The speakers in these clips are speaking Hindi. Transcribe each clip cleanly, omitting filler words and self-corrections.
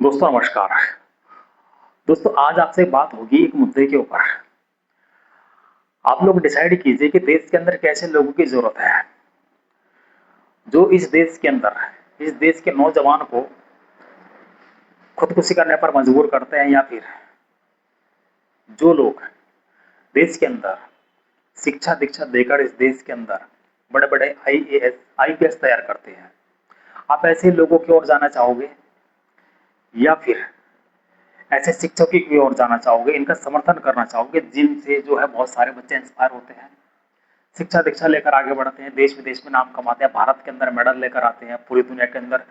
दोस्तों नमस्कार। दोस्तों आज आपसे बात होगी एक मुद्दे के ऊपर। आप लोग डिसाइड कीजिए कि देश के अंदर कैसे लोगों की ज़रूरत है, जो इस देश के अंदर, इस देश के नौजवान को खुदकुशी करने पर मजबूर करते हैं, या फिर जो लोग देश के अंदर शिक्षा दीक्षा देकर इस देश के अंदर बड़े-बड़े आईएएस, आईपीएस तैयार करते हैं। आप ऐसे लोगों की ओर जाना चाहोगे, या फिर ऐसे शिक्षकों की ओर जाना चाहोगे, इनका समर्थन करना चाहोगे जिनसे जो है बहुत सारे बच्चे इंस्पायर होते हैं, शिक्षा दीक्षा लेकर आगे बढ़ते हैं, देश विदेश में नाम कमाते हैं, भारत के अंदर मेडल लेकर आते हैं, पूरी दुनिया के अंदर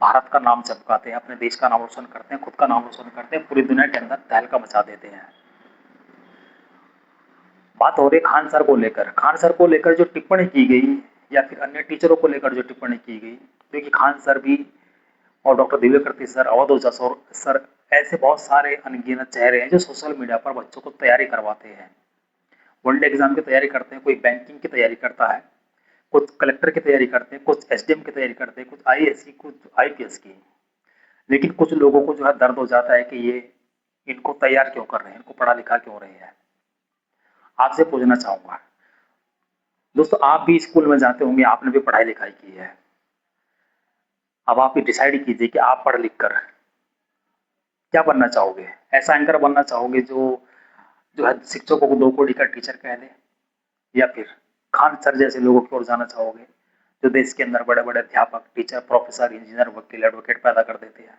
भारत का नाम चमकाते हैं, अपने देश का नाम रोशन करते हैं, खुद का नाम रोशन करते हैं, पूरी दुनिया के अंदर तहलका मचा देते हैं। बात हो रही है खान सर को लेकर। खान सर को लेकर जो टिप्पणी की गई, या फिर अन्य टीचरों को लेकर जो टिप्पणी की गई, क्योंकि खान सर भी और डॉक्टर दिव्यकृति सर, अवध ओझा सर, ऐसे बहुत सारे अनगिनत चेहरे हैं जो सोशल मीडिया पर बच्चों को तैयारी करवाते हैं, वनडे एग्जाम की तैयारी करते हैं, कोई बैंकिंग की तैयारी करता है, कुछ कलेक्टर की तैयारी करते हैं, कुछ एसडीएम की तैयारी करते हैं, कुछ आईएएस की, कुछ आईपीएस की। लेकिन कुछ लोगों को जो है दर्द हो जाता है कि ये इनको तैयार क्यों कर रहे हैं, इनको पढ़ा लिखा क्यों रहे हैं। आपसे पूछना चाहूंगा दोस्तों, आप भी स्कूल में जाते होंगे, आपने भी पढ़ाई लिखाई की है। अब आप ही डिसाइड कीजिए कि आप पढ़ लिख कर क्या बनना चाहोगे। ऐसा एंकर बनना चाहोगे जो है शिक्षकों को 2 कोड़ी का टीचर कह दे, या फिर खान सर जैसे लोगों की ओर जाना चाहोगे जो देश के अंदर बड़े बड़े अध्यापक, टीचर, प्रोफेसर, इंजीनियर, वकील, एडवोकेट पैदा कर देते हैं,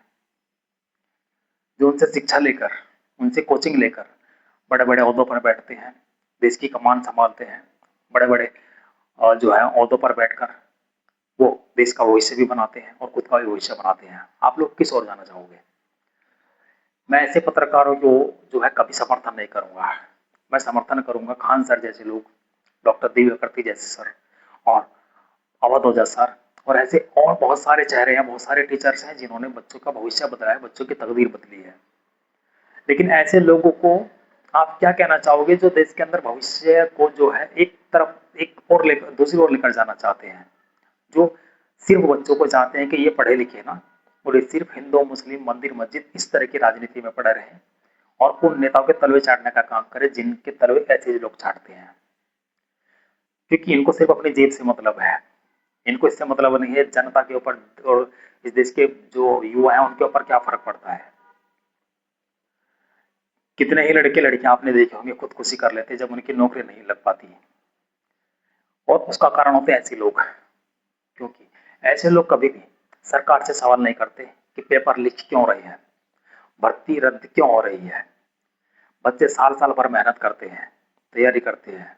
जो उनसे शिक्षा लेकर, उनसे कोचिंग लेकर बड़े बड़े ओहदों पर बैठते हैं, देश की कमान संभालते हैं, बड़े बड़े जो है ओहदों पर बैठकर वो देश का भविष्य भी बनाते हैं और खुद का भी भविष्य बनाते हैं। आप लोग किस ओर जाना चाहोगे? मैं ऐसे पत्रकारों को जो है कभी समर्थन नहीं करूंगा। मैं समर्थन करूंगा खान सर जैसे लोग, डॉक्टर दिव्यकृति जैसे सर, और अवध ओझा सर, और ऐसे और बहुत सारे चेहरे हैं, बहुत सारे टीचर्स हैं जिन्होंने बच्चों का भविष्य बदला है, बच्चों की तकदीर बदली है। लेकिन ऐसे लोगों को आप क्या कहना चाहोगे जो देश के अंदर भविष्य को जो है एक तरफ, एक और लेकर दूसरी ओर लेकर जाना चाहते हैं, जो सिर्फ बच्चों को चाहते हैं कि ये पढ़े लिखे ना, और ये सिर्फ हिंदू मुस्लिम मंदिर मस्जिद इस तरह की राजनीति में पड़े रहे, और उन नेताओं के तलवे चाटने का काम करे जिनके तलवे ऐसे लोग चाटते हैं, क्योंकि इनको सिर्फ अपनी जेब से मतलब है। इनको इससे मतलब नहीं है जनता के ऊपर और इस देश के जो युवा हैं उनके ऊपर क्या फर्क पड़ता है। कितने ही लड़के लड़कियां आपने देखे होंगे खुदकुशी कर लेते जब उनकी नौकरी नहीं लग पाती, और उसका कारण होते हैं ऐसे लोग। क्योंकि ऐसे लोग कभी भी सरकार से सवाल नहीं करते कि पेपर लीक क्यों रहे हैं, भर्ती रद्द क्यों हो रही है। बच्चे साल साल भर मेहनत करते हैं, तैयारी करते हैं,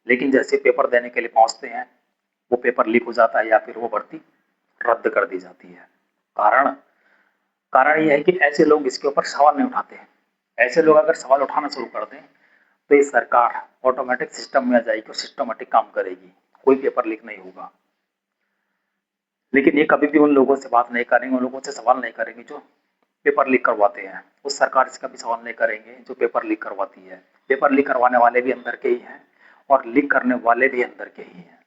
लेकिन जैसे पेपर देने के लिए पहुंचते हैं वो पेपर लीक हो जाता है, या फिर वो भर्ती रद्द कर दी जाती है। कारण कारण ये है कि ऐसे लोग इसके ऊपर सवाल नहीं उठाते। ऐसे लोग अगर सवाल उठाना शुरू कर दें तो ये सरकार ऑटोमेटिक सिस्टम में आ जाएगी और सिस्टमेटिक काम करेगी, कोई पेपर लीक नहीं होगा। लेकिन ये कभी भी उन लोगों से बात नहीं करेंगे, उन लोगों से सवाल नहीं करेंगे जो पेपर लीक करवाते हैं, उस सरकार से कभी सवाल नहीं करेंगे जो पेपर लीक करवाती है। पेपर लीक करवाने वाले भी अंदर के ही हैं, और लीक करने वाले भी अंदर के ही हैं,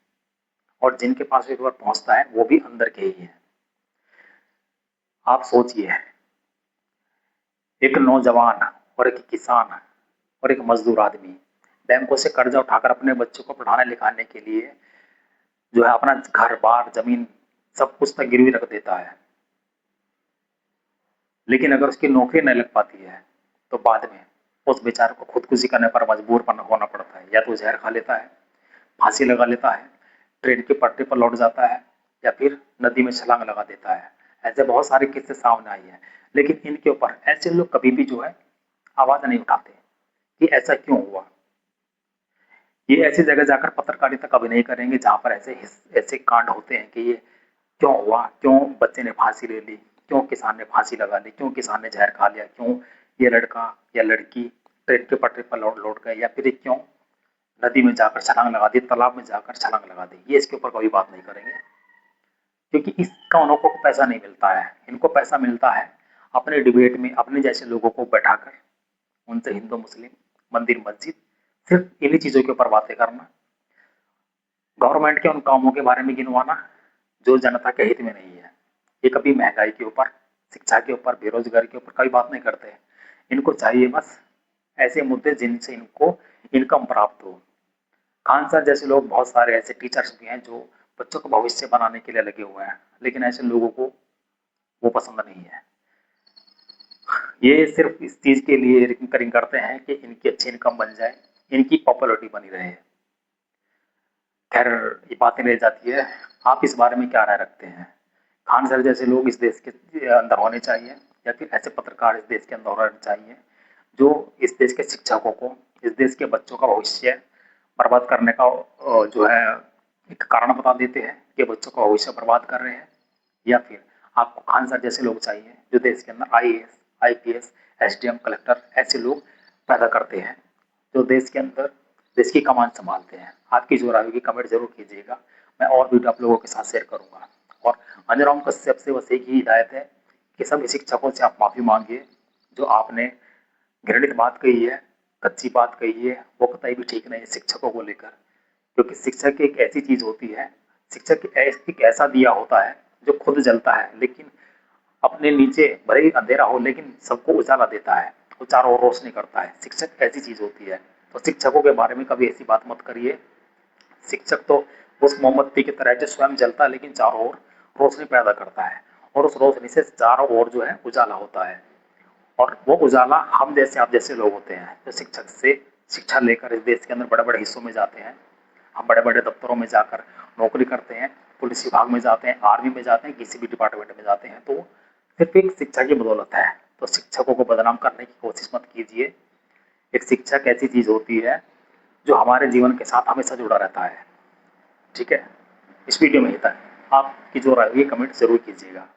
और जिनके पास पेपर पहुंचता है वो भी अंदर के ही हैं। आप सोचिए, एक नौजवान और एक किसान और एक मजदूर आदमी बैंकों से कर्जा उठाकर अपने बच्चों को पढ़ाने लिखाने के लिए जो है अपना घर बार जमीन सब कुछ तक गिरवी रख देता है, लेकिन अगर उसकी नौकरी नहीं लग पाती है तो बाद में उस बेचारे को खुदकुशी करने पर मजबूर होना पड़ता है। या तो जहर खा लेता है, फांसी लगा लेता है, ट्रेन की पटरी पर लौट जाता है, या फिर नदी में छलांग लगा देता है। ऐसे बहुत सारे किस्से सामने आई हैं, लेकिन इनके ऊपर ऐसे लोग कभी भी जो है आवाज नहीं उठाते कि ऐसा क्यों हुआ। ये ऐसी जगह जाकर पत्रकारिता कभी नहीं करेंगे जहां पर ऐसे ऐसे कांड होते हैं कि ये क्यों हुआ, क्यों बच्चे ने फांसी ले ली, क्यों किसान ने फांसी लगा ली, क्यों किसान ने जहर खा लिया, क्यों ये लड़का या लड़की ट्रेन के पटरी पर लौट लौट गए, या फिर क्यों नदी में जाकर छलांग लगा दी, तालाब में जाकर छलांग लगा दी। ये इसके ऊपर कभी बात नहीं करेंगे, क्योंकि इसका उन लोगों को पैसा नहीं मिलता है। इनको पैसा मिलता है अपने डिबेट में अपने जैसे लोगों को बैठाकर उनसे हिंदू मुस्लिम मंदिर मस्जिद सिर्फ इन्हीं चीजों के ऊपर बातें करना, गवर्नमेंट के उन कामों के बारे में गिनवाना जो जनता के हित में नहीं है। ये कभी महंगाई के ऊपर, शिक्षा के ऊपर, बेरोजगारी के ऊपर कभी बात नहीं करते। इनको चाहिए बस ऐसे मुद्दे जिनसे इनको इनकम प्राप्त हो। खान सर जैसे लोग, बहुत सारे ऐसे टीचर्स भी हैं जो बच्चों का भविष्य बनाने के लिए लगे हुए हैं, लेकिन ऐसे लोगों को वो पसंद नहीं है। ये सिर्फ इस चीज के लिए रिकरिंग करते हैं कि इनकी अच्छी इनकम बन जाए, इनकी पॉपुलरिटी बनी रहे। खैर, ये बातें रह जाती है। आप इस बारे में क्या राय रखते हैं? खान सर जैसे लोग इस देश के अंदर होने चाहिए, या फिर ऐसे पत्रकार इस देश के अंदर होने चाहिए जो इस देश के शिक्षकों को, इस देश के बच्चों का भविष्य बर्बाद करने का जो है एक कारण बता देते हैं कि बच्चों का भविष्य बर्बाद कर रहे हैं? या फिर आपको खान सर जैसे लोग चाहिए जो देश के अंदर आईएएस, आईपीएस, एसडीएम, कलेक्टर ऐसे लोग पैदा करते हैं जो देश के अंदर देश की कमान संभालते हैं? आपकी जो राय होगी कमेंट जरूर कीजिएगा। मैं और वीडियो आप लोगों के साथ शेयर करूंगा। और अंजराम कश्यप से बस एक ही हिदायत है कि सभी शिक्षकों से आप माफी मांगिए। जो आपने घृणित बात कही है, कच्ची बात कही है, वो कतई भी ठीक नहीं है शिक्षकों को लेकर। क्योंकि शिक्षक एक ऐसी चीज होती है, शिक्षक एक ऐसा दिया होता है जो खुद जलता है, लेकिन अपने नीचे भले ही अंधेरा हो लेकिन सबको उजाला देता है, वो चारों ओर रोशनी करता है। शिक्षक ऐसी चीज होती है। तो शिक्षकों के बारे में कभी ऐसी बात मत करिए। शिक्षक तो उस मोमबत्ती की तरह जो स्वयं जलता है लेकिन चारों ओर रोशनी पैदा करता है, और उस रोशनी से चारों ओर जो है उजाला होता है। और वो उजाला हम जैसे, आप जैसे लोग होते हैं जो शिक्षक से शिक्षा लेकर इस देश के अंदर बड़े बड़े हिस्सों में जाते हैं। हम बड़े बड़े दफ्तरों में जाकर नौकरी करते हैं, पुलिस विभाग में जाते हैं, आर्मी में जाते हैं, किसी भी डिपार्टमेंट में जाते हैं, तो सिर्फ एक शिक्षा की बदौलत है। तो शिक्षकों को बदनाम करने की कोशिश मत कीजिए। एक शिक्षक ऐसी चीज होती है जो हमारे जीवन के साथ हमेशा जुड़ा रहता है। ठीक है, इस वीडियो में ही तक। आपकी जो राय होगी कमेंट जरूर कीजिएगा।